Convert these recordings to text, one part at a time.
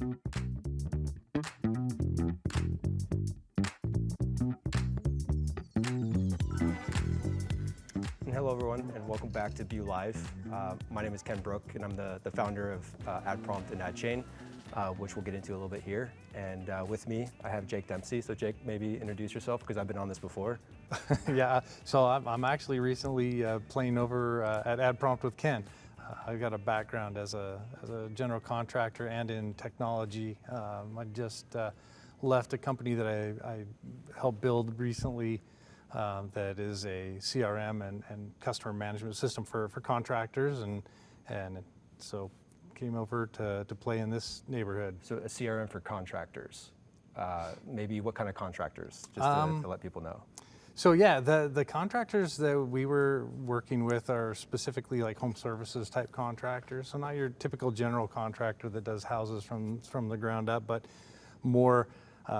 Hello everyone, and welcome back to BEW Live. My name is Ken Brook, and I'm the founder of Adprompt and AdChain, which we'll get into a little bit here. And with me, I have Jake Dempsey. So Jake, maybe introduce yourself, because I've been on this before. Yeah, so I'm actually recently playing over at Adprompt with Ken. I've got a background as a general contractor and in technology. I just left a company that I helped build recently that is a CRM and customer management system for contractors, and so came over to play in this neighborhood. So a CRM for contractors. Maybe what kind of contractors, just to let people know. So yeah, the contractors that we were working with are specifically like home services type contractors. So not your typical general contractor that does houses from the ground up, but more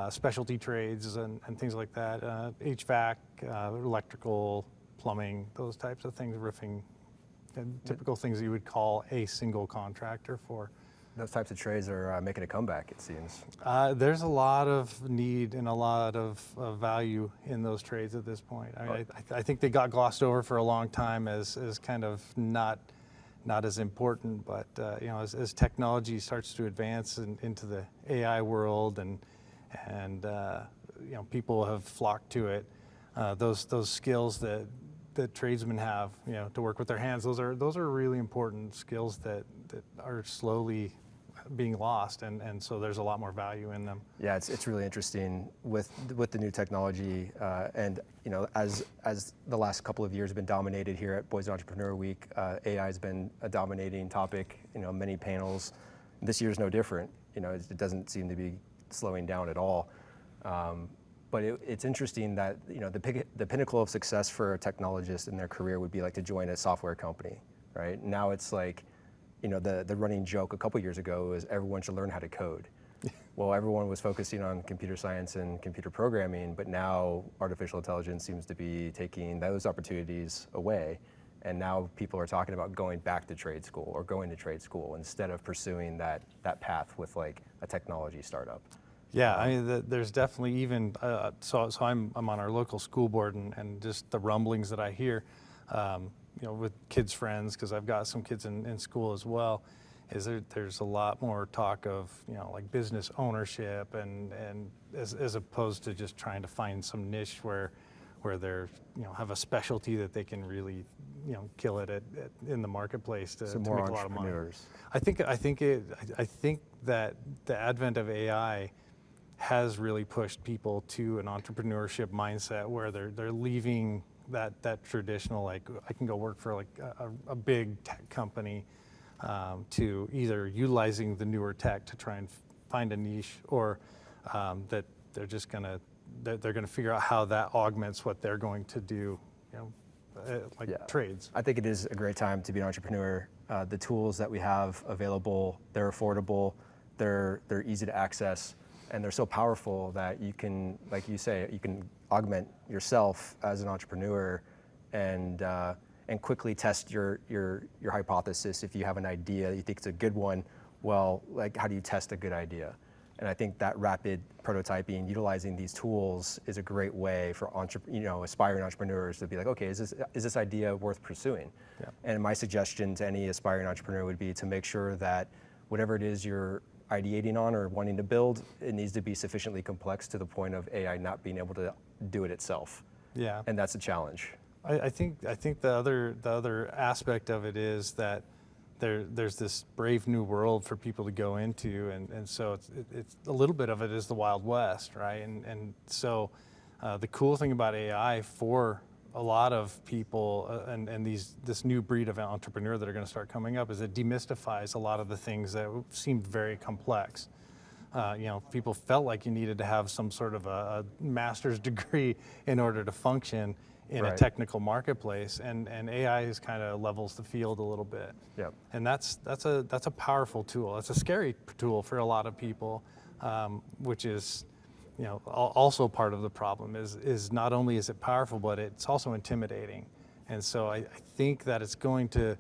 specialty trades and things like that. HVAC, electrical, plumbing, those types of things, roofing, and typical things that you would call a single contractor for. Those types of trades are making a comeback, it seems. There's a lot of need and a lot of value in those trades at this point. I think they got glossed over for a long time as kind of not as important, but as technology starts to advance into the AI world and people have flocked to it, those skills that tradesmen have, to work with their hands, those are really important skills that are slowly being lost, and so there's a lot more value in them. Yeah, it's really interesting with the new technology, and as the last couple of years have been dominated here at Boise Entrepreneur Week, AI has been a dominating topic. Many panels. This year's no different. It doesn't seem to be slowing down at all. But it's interesting that the pinnacle of success for a technologist in their career would be like to join a software company, right? Now it's like, the running joke a couple years ago was everyone should learn how to code. Well, everyone was focusing on computer science and computer programming, but now artificial intelligence seems to be taking those opportunities away. And now people are talking about going back to trade school or going to trade school instead of pursuing that path with like a technology startup. Yeah, there's definitely even, so I'm on our local school board, and just the rumblings that I hear, with kids' friends, because I've got some kids in school as well, is there's a lot more talk of, like business ownership and as opposed to just trying to find some niche where they're, have a specialty that they can really, kill it in the marketplace to make a lot of money. I think that the advent of AI has really pushed people to an entrepreneurship mindset where they're leaving that traditional, like, I can go work for like a big tech company, to either utilizing the newer tech to try and find a niche, or that they're just gonna figure out how that augments what they're going to do, trades. I think it is a great time to be an entrepreneur. The tools that we have available, they're affordable, they're easy to access, and they're so powerful that you can, like you say, you can augment yourself as an entrepreneur and quickly test your hypothesis. If you have an idea, you think it's a good one, well, like, how do you test a good idea? And I think that rapid prototyping, utilizing these tools, is a great way for aspiring entrepreneurs to be like, okay, is this idea worth pursuing? Yeah. And my suggestion to any aspiring entrepreneur would be to make sure that whatever it is you're ideating on or wanting to build, it needs to be sufficiently complex to the point of AI not being able to do it itself. Yeah. And that's a challenge. I think the other aspect of it is that there's this brave new world for people to go into, and so it's a little bit of it is the Wild West, right? And so the cool thing about AI for a lot of people and this new breed of entrepreneur that are going to start coming up is it demystifies a lot of the things that seemed very complex. People felt like you needed to have some sort of a master's degree in order to function in a technical marketplace, and AI is kind of levels the field a little bit. Yep. And that's a powerful tool. It's a scary tool for a lot of people, which is, also part of the problem is not only is it powerful, but it's also intimidating. And so I think that it's going to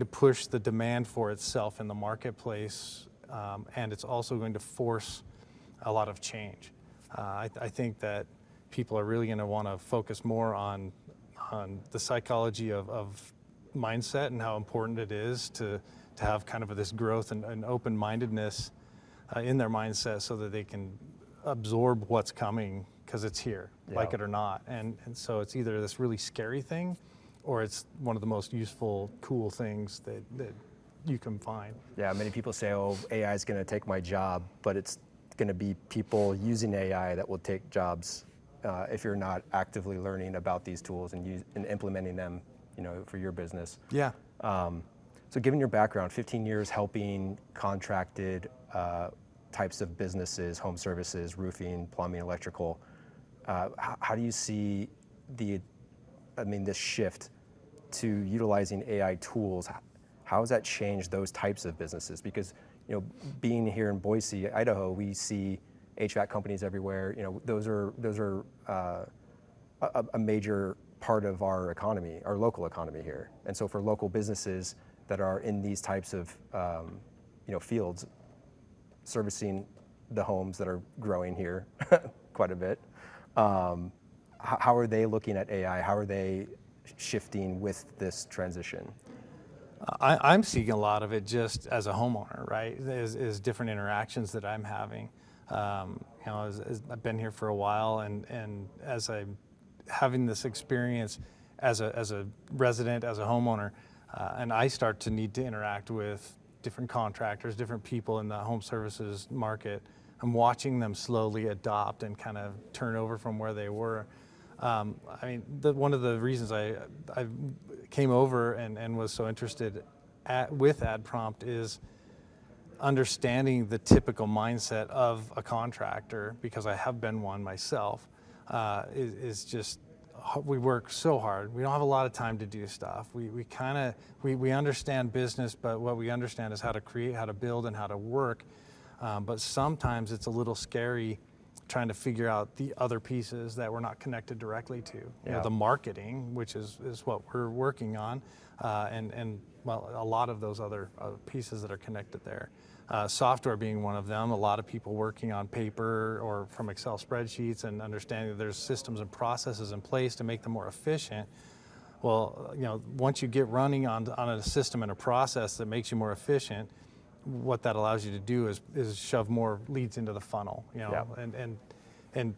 push the demand for itself in the marketplace and it's also going to force a lot of change. I think that people are really going to want to focus more on the psychology of mindset and how important it is to have kind of this growth and open-mindedness in their mindset so that they can absorb what's coming because it's here, like it or not. And so it's either this really scary thing or it's one of the most useful, cool things that you can find. Yeah, many people say, oh, AI is going to take my job, but it's going to be people using AI that will take jobs if you're not actively learning about these tools and implementing them, for your business. Yeah. So given your background, 15 years helping contracted types of businesses, home services, roofing, plumbing, electrical, how do you see this shift to utilizing AI tools? How has that changed those types of businesses? Because being here in Boise, Idaho, we see HVAC companies everywhere. Those are a major part of our economy, our local economy here. And so for local businesses that are in these types of fields, servicing the homes that are growing here quite a bit, how are they looking at AI? How are they shifting with this transition? I'm seeing a lot of it just as a homeowner, right? Is different interactions that I'm having. As I've been here for a while, and as I'm having this experience as a resident, as a homeowner, and I start to need to interact with different contractors, different people in the home services market. I'm watching them slowly adopt and kind of turn over from where they were. One of the reasons I came over and was so interested with Adprompt is understanding the typical mindset of a contractor, because I have been one myself, is just, we work so hard. We don't have a lot of time to do stuff. We understand business, but what we understand is how to create, how to build, and how to work. But sometimes it's a little scary trying to figure out the other pieces that we're not connected directly to. The marketing, which is what we're working on, and a lot of those other pieces that are connected there. Software being one of them. A lot of people working on paper or from Excel spreadsheets and understanding that there's systems and processes in place to make them more efficient. Well, once you get running on a system and a process that makes you more efficient, what that allows you to do is shove more leads into the funnel, and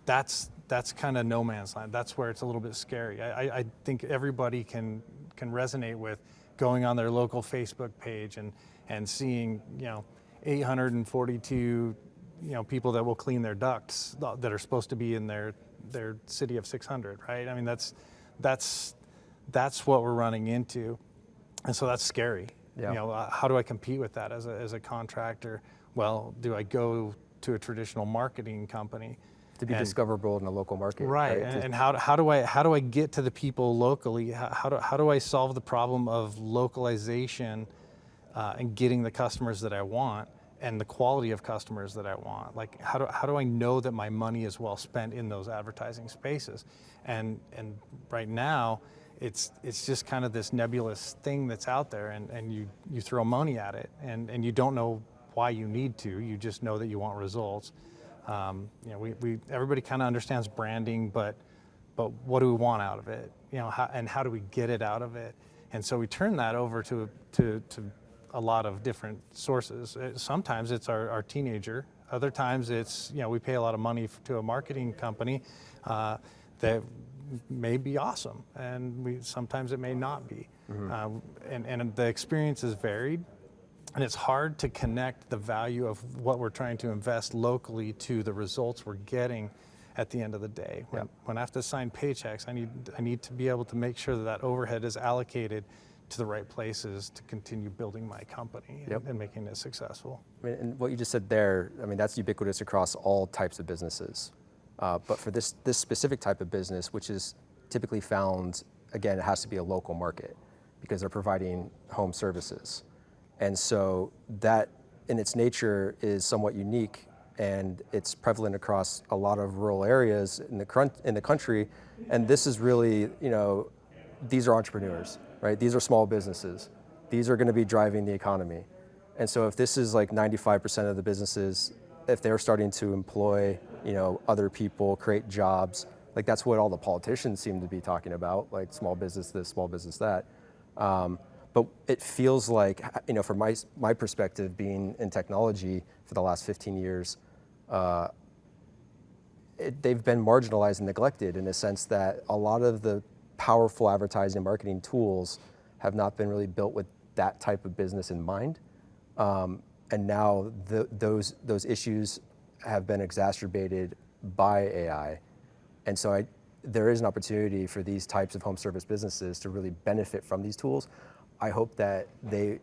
that's kind of no man's land. That's where it's a little bit scary. I think everybody can resonate with going on their local Facebook page and seeing 842 people that will clean their ducts that are supposed to be in their city of 600, right? I mean, that's what we're running into, and so that's scary. How do I compete with that as a contractor? Well, do I go to a traditional marketing company to be discoverable in the local market? Right. And how do I get to the people locally? How do I solve the problem of localization and getting the customers that I want and the quality of customers that I want? Like, how do I know that my money is well spent in those advertising spaces? And right now, it's just kind of this nebulous thing that's out there, and you throw money at it, and you don't know why you need to. You just know that you want results. Everybody kind of understands branding, but what do we want out of it? And how do we get it out of it? And so we turn that over to a lot of different sources. Sometimes it's our teenager. Other times it's we pay a lot of money to a marketing company that may be awesome, and sometimes it may not be. And the experience is varied, and it's hard to connect the value of what we're trying to invest locally to the results we're getting at the end of the day. When I have to sign paychecks, I need to be able to make sure that overhead is allocated to the right places to continue building my company and making it successful. And what you just said there, that's ubiquitous across all types of businesses. But for this specific type of business, which is typically found, again, it has to be a local market because they're providing home services. And so that in its nature is somewhat unique, and it's prevalent across a lot of rural areas in the country. And this is really, these are entrepreneurs, right? These are small businesses. These are going to be driving the economy. And so if this is like 95% of the businesses, if they're starting to employ, other people, create jobs, like that's what all the politicians seem to be talking about, like small business this, small business that. But it feels like, from my perspective, being in technology for the last 15 years, they've been marginalized and neglected in the sense that a lot of the powerful advertising and marketing tools have not been really built with that type of business in mind. And now those issues have been exacerbated by AI. And so there is an opportunity for these types of home service businesses to really benefit from these tools. I hope that they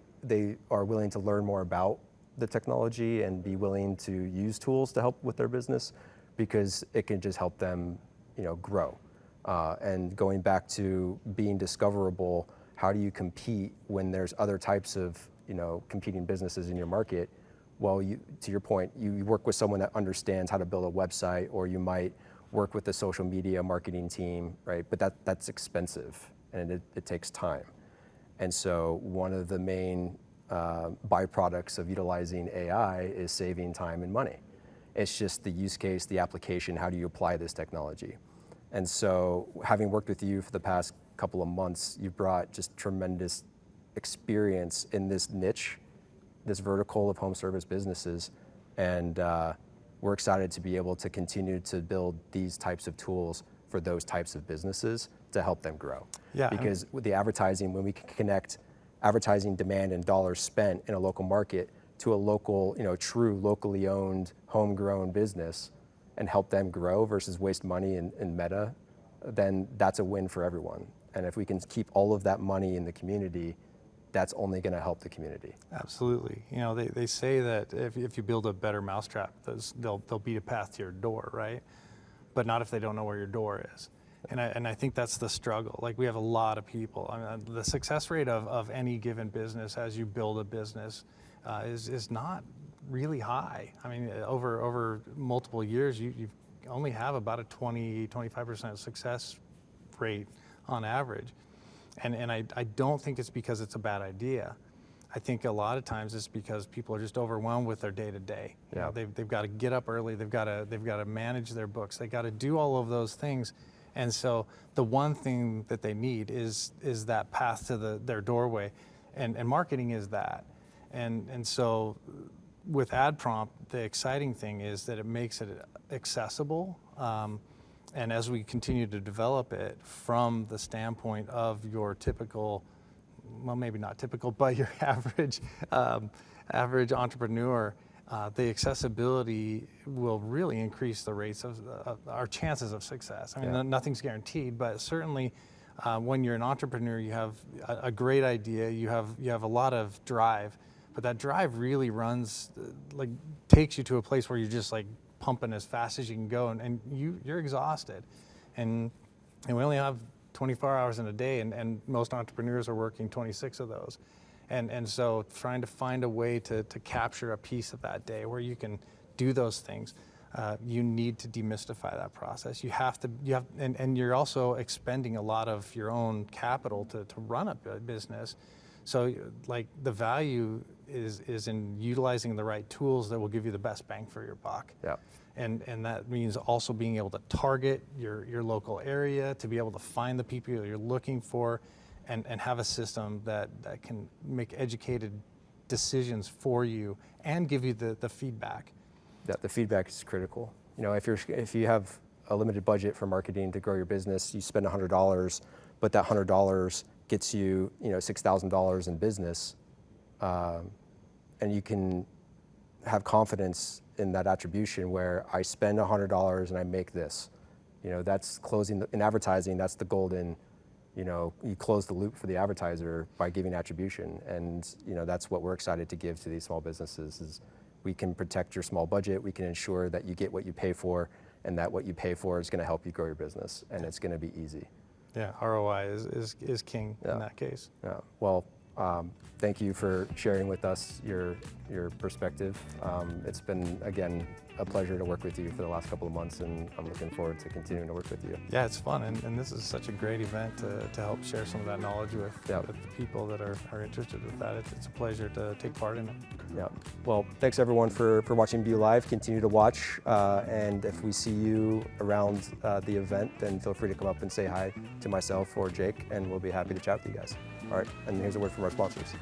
are willing to learn more about the technology and be willing to use tools to help with their business, because it can just help them, grow. And going back to being discoverable, how do you compete when there's other types of, competing businesses in your market? Well, to your point, you work with someone that understands how to build a website, or you might work with a social media marketing team, right? But that's expensive, and it takes time. And so one of the main byproducts of utilizing AI is saving time and money. It's just the use case, the application, how do you apply this technology? And so having worked with you for the past couple of months, you've brought just tremendous experience in this niche, this vertical of home service businesses. And we're excited to be able to continue to build these types of tools for those types of businesses to help them grow. Yeah. Because with the advertising, when we can connect advertising demand and dollars spent in a local market to a local, true locally owned, homegrown business and help them grow versus waste money in Meta, then that's a win for everyone. And if we can keep all of that money in the community, that's only going to help the community. Absolutely. They say that if you build a better mousetrap, they'll beat a path to your door, right? But not if they don't know where your door is. And I think that's the struggle. Like, we have a lot of people. I mean, the success rate of any given business as you build a business is not really high. I mean, over multiple years, you only have about a 20-25% success rate on average. And I don't think it's because it's a bad idea. I think a lot of times it's because people are just overwhelmed with their day-to-day. Yeah. They've got to get up early. They've got to manage their books. They got to do all of those things. And so the one thing that they need is that path to their doorway, and marketing is that. And so with Adprompt, the exciting thing is that it makes it accessible. And as we continue to develop it from the standpoint of your typical, well, maybe not typical, but your average entrepreneur, the accessibility will really increase the rates of our chances of success. I mean, nothing's guaranteed, but certainly when you're an entrepreneur, you have a great idea, you have a lot of drive, but that drive really takes you to a place where you're just like pumping as fast as you can go, and you're exhausted. And we only have 24 hours in a day, and most entrepreneurs are working 26 of those. And so trying to find a way to capture a piece of that day where you can do those things, you need to demystify that process. And you're also expending a lot of your own capital to run a business. So like the value is in utilizing the right tools that will give you the best bang for your buck. Yeah. And that means also being able to target your local area, to be able to find the people you're looking for, and have a system that can make educated decisions for you and give you the feedback. Yeah, the feedback is critical. If you have a limited budget for marketing to grow your business, you spend $100, but that $100 gets you, $6,000 in business, and you can have confidence in that attribution where I spend $100 and I make this. That's closing in advertising. That's the golden. You close the loop for the advertiser by giving attribution, and that's what we're excited to give to these small businesses. Is we can protect your small budget. We can ensure that you get what you pay for, and that what you pay for is going to help you grow your business, and it's going to be easy. Yeah, ROI is king in that case. Yeah. Well, Thank you for sharing with us your perspective. It's been, again, a pleasure to work with you for the last couple of months, and I'm looking forward to continuing to work with you. Yeah, it's fun, and this is such a great event to help share some of that knowledge with, Yep. with the people that are interested with that. It's a pleasure to take part in it. Yeah. Well, thanks everyone for watching BEW Live. Continue to watch, and if we see you around the event, then feel free to come up and say hi to myself or Jake, and we'll be happy to chat with you guys. All right, and here's a word from our sponsors.